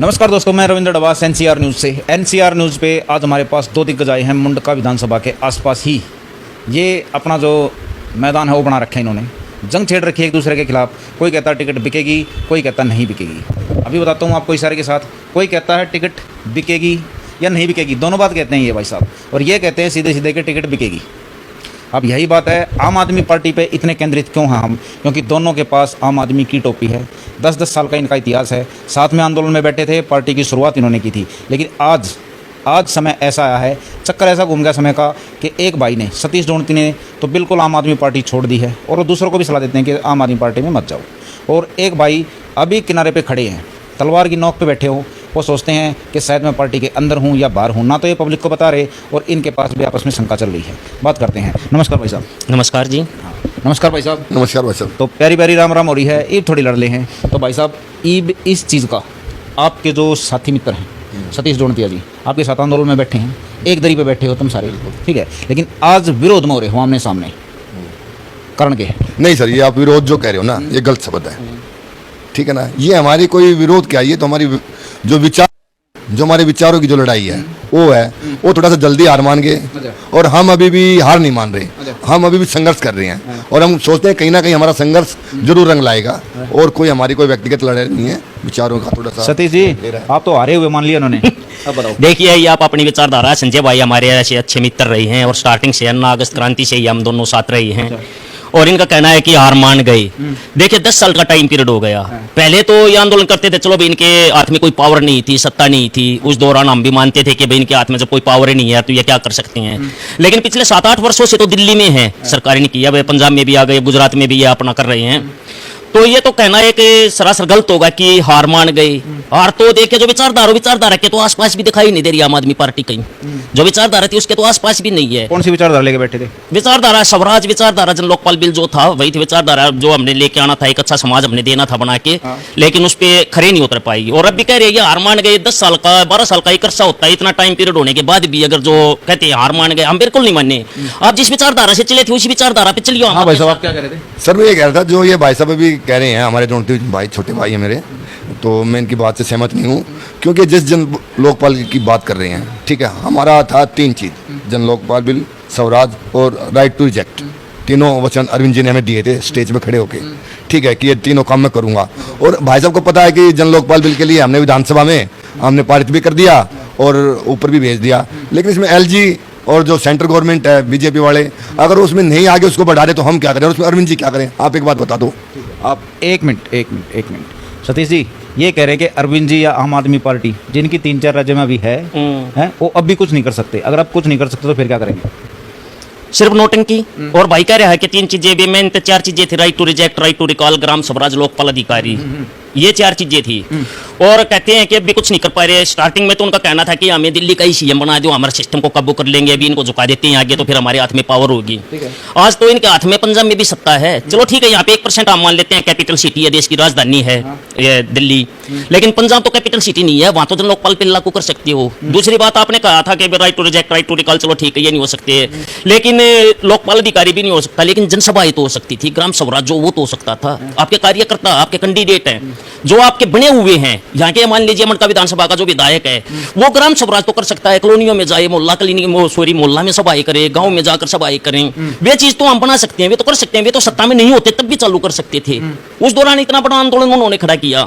नमस्कार दोस्तों, मैं रविंद्र डबास एनसीआर न्यूज़ से। एनसीआर न्यूज़ पे आज हमारे पास दो दिग्गज आए हैं मुंडका विधानसभा के आसपास ही। ये अपना जो मैदान है वो बना रखा है इन्होंने, जंग छेड़ रखी है एक दूसरे के खिलाफ। कोई कहता है टिकट बिकेगी, कोई कहता नहीं बिकेगी। अभी बताता हूँ आपको इशारे के साथ। कोई कहता है टिकट बिकेगी या नहीं बिकेगी, दोनों बात कहते हैं ये भाई साहब, और ये कहते हैं सीधे सीधे कि टिकट बिकेगी। अब यही बात है, आम आदमी पार्टी पे इतने केंद्रित क्यों हैं हम? क्योंकि दोनों के पास आम आदमी की टोपी है। 10-10 साल का इनका इतिहास है। साथ में आंदोलन में बैठे थे, पार्टी की शुरुआत इन्होंने की थी। लेकिन आज समय ऐसा आया है, चक्कर ऐसा घूम गया समय का कि एक भाई ने, सतीश ढूंढती ने तो बिल्कुल आम आदमी पार्टी छोड़ दी है, और वो दूसरों को भी सलाह देते हैं कि आम आदमी पार्टी में मत जाओ। और एक भाई अभी किनारे पे खड़े हैं, तलवार की नोक पे बैठे हो। वो सोचते हैं कि शायद मैं पार्टी के अंदर हूं या बाहर हूं, ना तो ये पब्लिक को बता रहे, और इनके पास भी आपस में शंका चल रही है। बात करते हैं। नमस्कार भाई साहब। नमस्कार जी। हाँ, नमस्कार भाई साहब। नमस्कार भाई साहब। तो प्यारी प्यारी राम राम हो रही है, ईब थोड़ी लड़ले हैं। तो भाई साहब, ईब इस चीज़ का आपके जो साथी मित्र हैं सतीश ढूंढतिया जी, आपके साथ आंदोलन में बैठे हैं, एक दरी पे बैठे हो तुम सारे, ठीक है, लेकिन आज विरोध में हो रहे हो आमने सामने, कारण के? नहीं सर, ये आप विरोध जो कह रहे हो ना, ये गलत शब्द है, ठीक है ना। ये हमारी कोई विरोध क्या है, ये तो हमारी जो हमारे विचारों की जो लड़ाई है वो है। वो थोड़ा सा जल्दी हार मान गए, और हम अभी भी हार नहीं मान रहे, हम अभी भी संघर्ष कर रहे हैं, और हम सोचते हैं कहीं ना कहीं हमारा संघर्ष जरूर रंग लाएगा। और कोई हमारी कोई व्यक्तिगत लड़ाई नहीं है, विचारों का थोड़ा सा। सतीश जी, आप तो हारे हुए मान लिया उन्होंने। अब बताओ। देखिए, ये आप अपनी विचारधारा, संजय भाई हमारे ऐसे अच्छे मित्र रहे हैं, और स्टार्टिंग से 9 अगस्त क्रांति से ही हम दोनों साथ रहे हैं। और इनका कहना है कि हार मान गए। देखिए, 10 साल का टाइम पीरियड हो गया। पहले तो ये आंदोलन करते थे, चलो भाई इनके हाथ में कोई पावर नहीं थी, सत्ता नहीं थी। उस दौरान हम भी मानते थे कि भाई इनके हाथ में जब कोई पावर ही नहीं है तो ये क्या कर सकते हैं। लेकिन पिछले 7-8 वर्षों से तो दिल्ली में है सरकार ने किया, भाई पंजाब में भी आ गए, गुजरात में भी ये अपना कर रहे हैं। तो ये तो कहना है कि सरासर गलत होगा कि हार मान गए। हार तो देखिए, जो विचारधारा के तो आसपास भी दिखाई नहीं दे रही आम आदमी पार्टी कहीं। जो विचारधारा थी उसके तो आसपास भी नहीं है। कौन सी विचारधारा लेके बैठे थे? विचारधारा स्वराज विचारधारा, जन लोकपाल बिल जो था वही थी विचारधारा, जो हमने लेके आना था, एक अच्छा समाज हमने देना था बना के। लेकिन उस पर खरे नहीं उतर पाई। और अब भी कह रहे हैं हार मान गए। 10 साल का 12 साल का एक अरसा होता है, इतना टाइम पीरियड होने के बाद भी अगर जो कहते हैं हार मान गए, हम बिल्कुल नहीं मानने। आप जिस विचारधारा से चले थे उसी विचारधारा पे चलिए। हाँ भाई साहब, आप क्या कह रहे थे? सर मैं ये कह रहा था, जो ये भाई साहब अभी कह रहे हैं, हमारे भाई, छोटे भाई हैं मेरे, तो मैं इनकी बात से सहमत नहीं हूँ। क्योंकि जिस जन लोकपाल की बात कर रहे हैं, ठीक है, हमारा था 3 चीज़, जन लोकपाल बिल, स्वराज और राइट टू रिजेक्ट। तीनों वचन अरविंद जी ने हमें दिए थे स्टेज पे खड़े होके, ठीक है, कि ये तीनों काम मैं करूँगा। और भाई साहब को पता है कि जन लोकपाल बिल के लिए हमने विधानसभा में हमने पारित भी कर दिया और ऊपर भी भेज दिया। लेकिन इसमें LG और जो सेंट्रल गवर्नमेंट है, बीजेपी वाले, अगर उसमें नहीं आगे उसको बढ़ा रहे तो हम क्या करें, और उसमें अरविंद जी क्या करें? आप एक बात बता दो। आप एक मिनट सतीश जी, ये कह रहे हैं कि अरविंद जी या आम आदमी पार्टी, जिनकी 3-4 राज्य में अभी है, वो अब भी कुछ नहीं कर सकते। अगर आप कुछ नहीं कर सकते तो फिर क्या करेंगे? सिर्फ नोटंकी। और भाई कह रहा है कि 3 चीजें भी, मेन 4 चीजें थी, right to reject, right to recall, ग्राम स्वराज, लोकपाल अधिकारी, ये 4 चीजें थी। और कहते हैं कि अभी कुछ नहीं कर पा रहे। स्टार्टिंग में तो उनका कहना था कि हमें दिल्ली का ही CM बना दो, हमारे सिस्टम को काबू कर लेंगे, अभी इनको झुका देते हैं आगे तो फिर हमारे हाथ में पावर होगी। आज तो इनके हाथ में पंजाब में भी सत्ता है। चलो ठीक है, यहाँ पे 1% हम मान लेते हैं, कैपिटल सिटी है, देश की राजधानी है ये दिल्ली। लेकिन पंजाब तो कैपिटल सिटी नहीं है, वहां तो जन लोकपाल बिल लागू कर सकते हो। दूसरी बात आपने कहा था कि right to reject, right to recall, चलो ठीक है, ये नहीं हो सकते। लेकिन लोकपाल अधिकारी भी नहीं हो सकता, लेकिन जनसभाएं तो हो सकती थी, ग्राम स्वराज जो वो तो हो सकता था। आपके कार्यकर्ता, आपके कैंडिडेट हैं जो आपके बने हुए हैं, यहाँ के मान लीजिए मंडका विधानसभा का जो विधायक है, वो ग्राम स्वराज तो कर सकता है, कॉलोनियों में जाए, मोहल्ला में सभाएं करे, गांव में जाकर सभाएं करें। वे चीज तो हम बना सकते हैं, वे तो कर सकते हैं। वे तो सत्ता में नहीं होते तब भी चालू कर सकते थे। उस दौरान इतना बड़ा आंदोलन उन्होंने खड़ा किया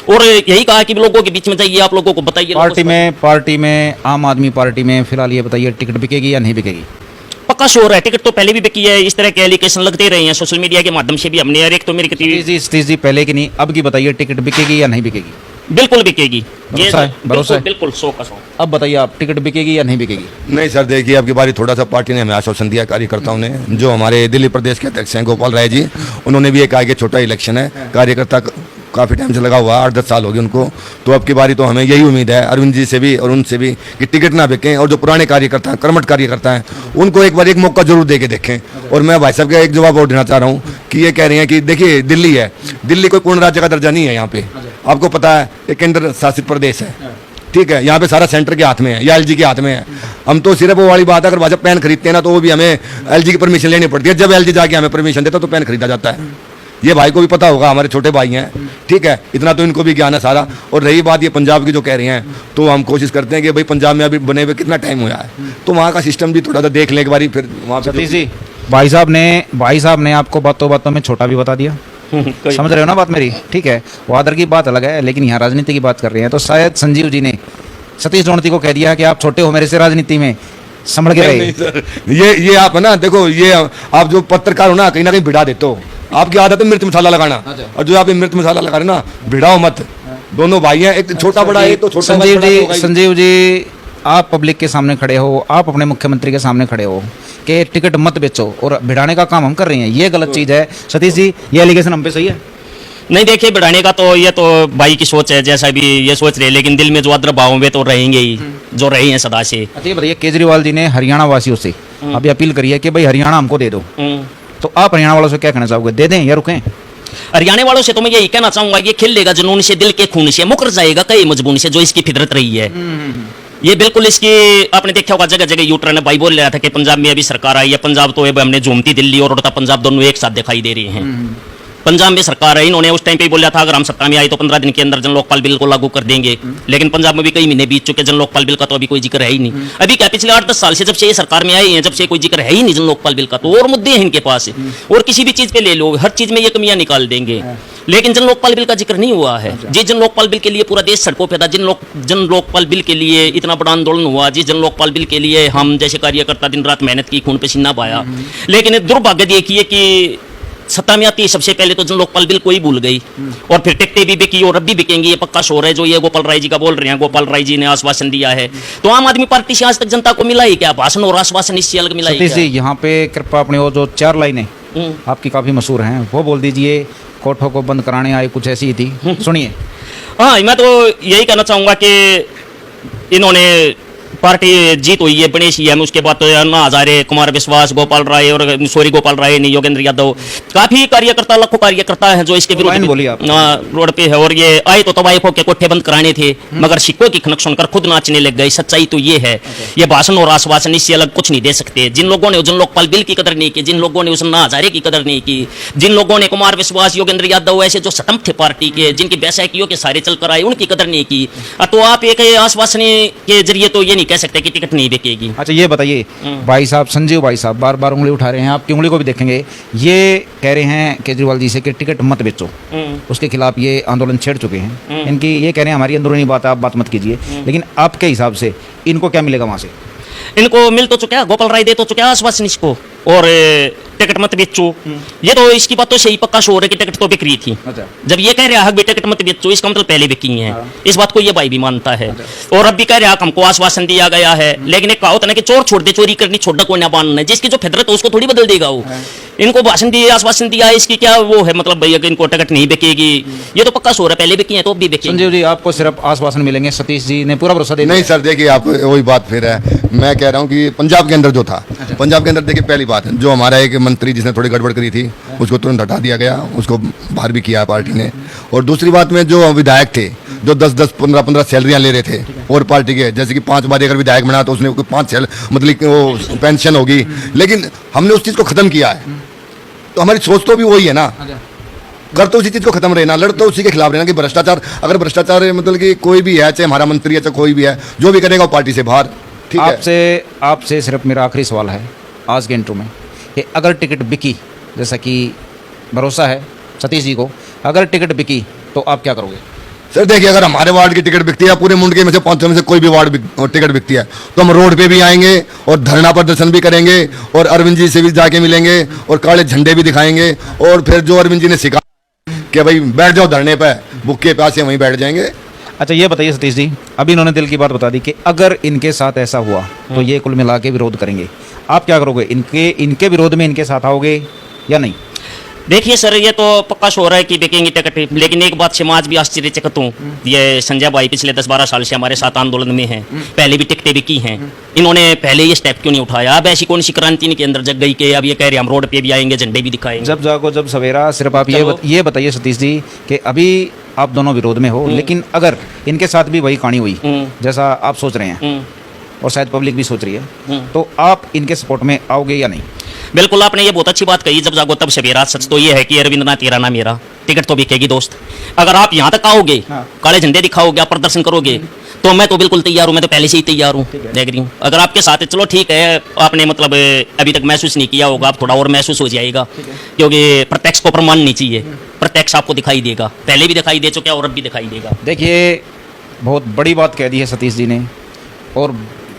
और यही कहा कि लोगों के बीच में जाइए, आप लोगों को बताइए। पार्टी में आम आदमी पार्टी में फिलहाल ये बताइए, टिकट बिकेगी या नहीं बिकेगी? पक्का श्योर है, टिकट तो पहले भी बिकी है। इस तरह के एलिगेशन लगते रहे हैं सोशल मीडिया के माध्यम से भी हमने। एक तो मेरी सतीश जी, पहले की नहीं अब की बताइए, टिकट बिकेगी या नहीं बिकेगी? बिल्कुल बिकेगी। भरोसा है? बिल्कुल 100%। अब बताइए आप, टिकट बिकेगी या नहीं बिकेगी? नहीं सर, देखिए आपकी बारी, थोड़ा सा पार्टी ने हमें आश्वासन दिया कार्यकर्ताओं ने। जो हमारे दिल्ली प्रदेश के अध्यक्ष हैं गोपाल राय जी, उन्होंने भी एक आगे छोटा इलेक्शन है, कार्यकर्ता काफ़ी टाइम से लगा हुआ, 8-10 साल हो गए उनको। तो अब की बारी तो हमें यही उम्मीद है अरविंद जी से भी और उनसे भी कि टिकट ना बिकें, और जो पुराने कार्यकर्ता हैं, कर्मठ कार्यकर्ता हैं, उनको एक बार एक मौका जरूर दे के देखें। और मैं भाई साहब का एक जवाब और देना चाह रहा हूँ कि ये कह रहे हैं कि देखिए दिल्ली है, दिल्ली कोई पूर्ण राज्य का दर्जा नहीं है। यहाँ पे आपको पता है एक केंद्र शासित प्रदेश है, ठीक है, यहाँ पे सारा सेंटर के हाथ में है या LG के हाथ में है। हम तो सिर्फ वो वाली बात है, अगर भाजपा पेन खरीदते हैं ना तो वो भी हमें LG की परमिशन लेनी पड़ती है। जब LG जाके हमें परमिशन देता तो पेन खरीदा जाता है। ये भाई को भी पता होगा, हमारे छोटे भाई हैं, ठीक है, इतना तो इनको भी ज्ञान है सारा। और रही बात ये पंजाब की जो कह रही हैं, तो हम कोशिश करते हैं कि भाई पंजाब में अभी बने हुए कितना टाइम हुआ है, तो वहाँ का सिस्टम भी थोड़ा सा देख लें एक बारी, फिर वहाँ पे सतीश जी, भाई साहब ने आपको बातों बातों में छोटा भी बता दिया, समझ रहे हो ना बात मेरी? ठीक है, वो आदर की बात अलग है, लेकिन यहाँ राजनीति की बात कर रहे हैं, तो शायद संजीव जी ने सतीश जोणती को कह दिया कि आप छोटे हो मेरे से, राजनीति में संभल के नहीं, रहे। नहीं सर, ये आप है ना, देखो ये आप जो पत्रकार हो ना कहीं भिड़ा देते हो, आपकी आदत है मिर्च मसाला लगाना, और जो आप ये मिर्च मसाला लगा रहे हो ना, भिड़ाओ मत। दोनों भाई हैं, एक छोटा बड़ा है, तो छोटा भाई बड़ा तो होगा ही। संजीव जी, आप पब्लिक के सामने खड़े हो, आप अपने मुख्यमंत्री के सामने खड़े हो कि टिकट मत बेचो, और भिड़ाने का काम हम कर रहे हैं, ये गलत चीज़ है। सतीश जी, ये एलिगेशन हम पे सही है? नहीं, देखिए बढ़ाने का तो ये तो भाई की सोच है, जैसा भी ये सोच रहे, लेकिन दिल में जो अद्र भाव में तो रहेंगे ही, जो रहे हैं सदा से। अच्छा ये बताइए, केजरीवाल जी ने हरियाणा वासियों से अभी अपील करी है कि भाई हरियाणा हमको दे दो, तो आप हरियाणा वालों से क्या कहना चाहोगे, दे दें या रुकें? हरियाणा वालों से तो मैं यही कहना चाहूंगा, ये खेल लेगा जुनून से, दिल के खून से, मुकर जाएगा कई मजबूरी से, जो इसकी फितरत रही है। ये बिल्कुल इसकी, आपने देखा होगा जगह जगह यूटर्न है। भाई बोल रहा था कि पंजाब में अभी सरकार आई है, पंजाब तो हमने झूमती दिल्ली और उड़ता पंजाब दोनों एक साथ दिखाई दे रहे हैं। पंजाब में सरकार है, इन्होंने उस टाइम पे बोला था अगर हम सत्ता में आए तो 15 दिन के अंदर जन लोकपाल बिल को लागू कर देंगे, लेकिन पंजाब में भी कई महीने बीत चुके, जन लोकपाल बिल का तो अभी कोई जिक्र है ही नहीं। अभी क्या पिछले 8-10 साल से जब से ये सरकार में आई है, जब से कोई जिक्र है ही नहीं जन लोकपाल बिल का, तो और मुद्दे हैं इनके पास, और किसी भी चीज पे ले लो, हर चीज में ये कमियां निकाल देंगे, लेकिन जन लोकपाल बिल का जिक्र नहीं हुआ है। जिस जन लोकपाल बिल के लिए पूरा देश सड़कों पे था, जन लोकपाल बिल के लिए इतना बड़ा आंदोलन हुआ, जिस जन लोकपाल बिल के लिए हम जैसे कार्यकर्ता दिन रात मेहनत की, खून पसीना पाया, लेकिन दुर्भाग्य देखिए कि सत्ता में आती है सबसे पहले तो जन लोकपाल बिल को ही भूल गई, और फिर टिकटें भी बिकी और अब भी बिकेंगी, ये पक्का शोर है जो ये गोपाल राय जी का बोल रहे हैं। गोपाल राय जी ने आश्वासन दिया है, तो आम आदमी पार्टी से आज तक जनता को मिला ही क्या? भाषण और आश्वासन इससे अलग मिला ही सतीश जी, क्या? यहाँ पे कृपया अपने वो जो 4 लाइनें आपकी काफ़ी मशहूर हैं वो बोल दीजिए। कोठों को बंद कराने आए, कुछ ऐसी ही थी, सुनिए। हाँ, मैं तो यही कहना चाहूंगा कि इन्होंने पार्टी जीत हुई है गणेश ही है, उसके बाद तो अन्ना हजारे, कुमार विश्वास, गोपाल राय और गोपाल राय नहीं, योगेंद्र यादव, काफी कार्यकर्ता, लाखों कार्यकर्ता हैं जो इसके लाइन बोलिए आप। रोड पे है। और ये आए तो तवाइफों के कोठे बंद कराने थे, मगर सिक्कों की खनक सुनकर खुद नाचने लग गए। सच्चाई तो ये है, ये भाषण और आश्वासन इससे अलग कुछ नहीं दे सकते। जिन लोगों ने जन लोकपाल बिल की कदर नहीं की, जिन लोगों ने उस अन्ना हजारे की कदर नहीं की, जिन लोगों ने कुमार विश्वास, योगेंद्र यादव ऐसे जो सतम्प थे पार्टी के, जिनकी बैसाखियों के सारे चलकर आए, उनकी कदर नहीं की, तो आप एक आश्वासन के जरिए तो ये नहीं कह सकते कि टिकट नहीं बिकेगी। अच्छा ये बताइए, भाई साहब, संजीव भाई साहब बार बार उंगली उठा रहे हैं, आपकी उंगली को भी देखेंगे, ये कह रहे हैं केजरीवाल जी से कि टिकट मत बेचो, उसके खिलाफ ये आंदोलन छेड़ चुके हैं। इनकी ये कह रहे हैं हमारी अंदरूनी बात है, आप बात मत कीजिए, लेकिन आपके हिसाब से इनको क्या मिलेगा वहाँ से? इनको मिल तो चुका, गोपाल राय दे तो चुका आश्वासन इसको, और टिकट मत बेचो, ये तो इसकी बात तो सही पक्का शोर है कि टिकट तो बिक रही थी। अच्छा। जब ये कह रहा है कि टिकट मत बेचो, इसका मतलब पहले बिकी है। इस बात को ये भाई भी मानता है। और अब भी कह रहा है हमको आश्वासन दिया गया है, लेकिन एक कहावत है ना कि चोर छोड़ दे, चोरी करनी छोड़ना कोई ना बांधना है। जिसकी जो फितरत है उसको थोड़ी बदल देगा वो। इनको भाषण दिया, आश्वासन दिया, इसकी क्या वो है मतलब भैया कि इनको टिकट नहीं बिकेगी, ये तो पक्का शोर है, पहले बिकी है तो अब भी बिकेगी। संजीव जी, आपको सिर्फ आश्वासन मिलेंगे, सतीश जी ने पूरा भरोसा दे दिया? नहीं सर, देखिए आप वही बात फिर है, मैं कह रहा हूँ कि पंजाब के अंदर जो था, पंजाब के अंदर देखिए पहली बात है, जो हमारा एक मंत्री जिसने थोड़ी गड़बड़ करी थी उसको तुरंत हटा दिया गया, उसको बाहर भी किया पार्टी ने। और दूसरी बात में जो विधायक थे जो 10-10, 15-15 सैलरियाँ ले रहे थे और पार्टी के, जैसे कि 5 बार अगर विधायक बना तो उसने 5 मतलब वो पेंशन होगी, लेकिन हमने उस चीज़ को ख़त्म किया है। तो हमारी सोच तो भी वही है ना, कर तो उसी चीज़ को खत्म रहना, लड़ तो उसी के खिलाफ रहना कि भ्रष्टाचार, अगर भ्रष्टाचार मतलब कि कोई भी है, चाहे हमारा मंत्री है चाहे कोई भी है, जो भी करेगा वो पार्टी से बाहर। ठीक है, आपसे सिर्फ मेरा आखिरी सवाल है आज के इंटरव्यू में कि अगर टिकट बिकी, जैसा कि भरोसा है सतीश जी को, अगर टिकट बिकी तो आप क्या करोगे? सर देखिए, अगर हमारे वार्ड की टिकट बिकती है, पूरे मुंडके में से 500 में से कोई भी वार्ड टिकट बिकती है, तो हम रोड पे भी आएंगे और धरना प्रदर्शन भी करेंगे और अरविंद जी से भी जाके मिलेंगे और काले झंडे भी दिखाएंगे, और फिर जो अरविंद जी ने सिखा कि भाई बैठ जाओ धरने पे, भूखे प्यासे वहीं बैठ जाएंगे। अच्छा ये बताइए सतीश जी, अभी इन्होंने दिल की बात बता दी कि अगर इनके साथ ऐसा हुआ तो ये कुल मिला के विरोध करेंगे, आप क्या करोगे? इनके विरोध में इनके साथ आओगे या नहीं? देखिए सर, ये तो पक्का शोर है कि बिकेंगी टिकट, लेकिन एक बात से मैं आज भी आश्चर्यचकित हूँ। ये संजय भाई पिछले 10-12 साल से हमारे साथ आंदोलन में हैं, पहले भी टिकटें बिकी हैं, इन्होंने पहले ये स्टेप क्यों नहीं उठाया? अब ऐसी कौन सी क्रांति इनके अंदर जग गई कि अब ये कह रहे हम रोड पे भी आएंगे, झंडे भी दिखाएंगे? जब जागो जब सवेरा। सिर्फ आप ये बताइए सतीश जी कि अभी आप दोनों विरोध में हो, लेकिन अगर इनके साथ भी वही कहानी हुई जैसा आप सोच रहे हैं और शायद पब्लिक भी सोच रही है, तो आप इनके सपोर्ट में आओगे या नहीं? बिल्कुल, आपने ये बहुत अच्छी बात कही, जब जागो तब सवेरा। सच तो ये है कि अरविंद ना तेरा ना मेरा, टिकट तो बिकेगी दोस्त। अगर आप यहाँ तक आओगे, हाँ। काले झंडे दिखाओगे, आप प्रदर्शन करोगे, तो मैं तो बिल्कुल तैयार हूँ, मैं तो पहले से ही तैयार हूँ। देख रही हूँ, अगर आपके साथ है चलो ठीक है, आपने मतलब अभी तक महसूस नहीं किया होगा, आप थोड़ा और महसूस हो जाएगा, क्योंकि प्रत्यक्ष को प्रमाण नहीं चाहिए, प्रत्यक्ष आपको दिखाई देगा, पहले भी दिखाई दे चुका है और अब भी दिखाई देगा। देखिए, बहुत बड़ी बात कह दी है सतीश जी ने, और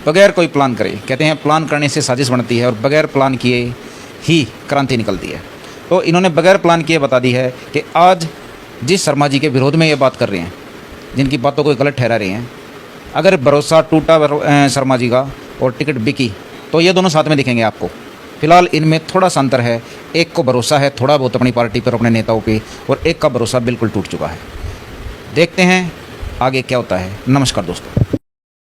बगैर कोई प्लान करे, कहते हैं प्लान करने से साजिश बनती है और बगैर प्लान किए ही क्रांति निकलती है। तो इन्होंने बगैर प्लान किए बता दी है कि आज जिस शर्मा जी के विरोध में ये बात कर रहे हैं, जिनकी बातों को गलत ठहरा रहे हैं, अगर भरोसा टूटा शर्मा जी का और टिकट बिकी, तो ये दोनों साथ में दिखेंगे आपको। फिलहाल इनमें थोड़ा सा अंतर है, एक को भरोसा है थोड़ा बहुत अपनी पार्टी पर, अपने नेताओं पे, और एक का भरोसा बिल्कुल टूट चुका है। देखते हैं आगे क्या होता है। नमस्कार दोस्तों।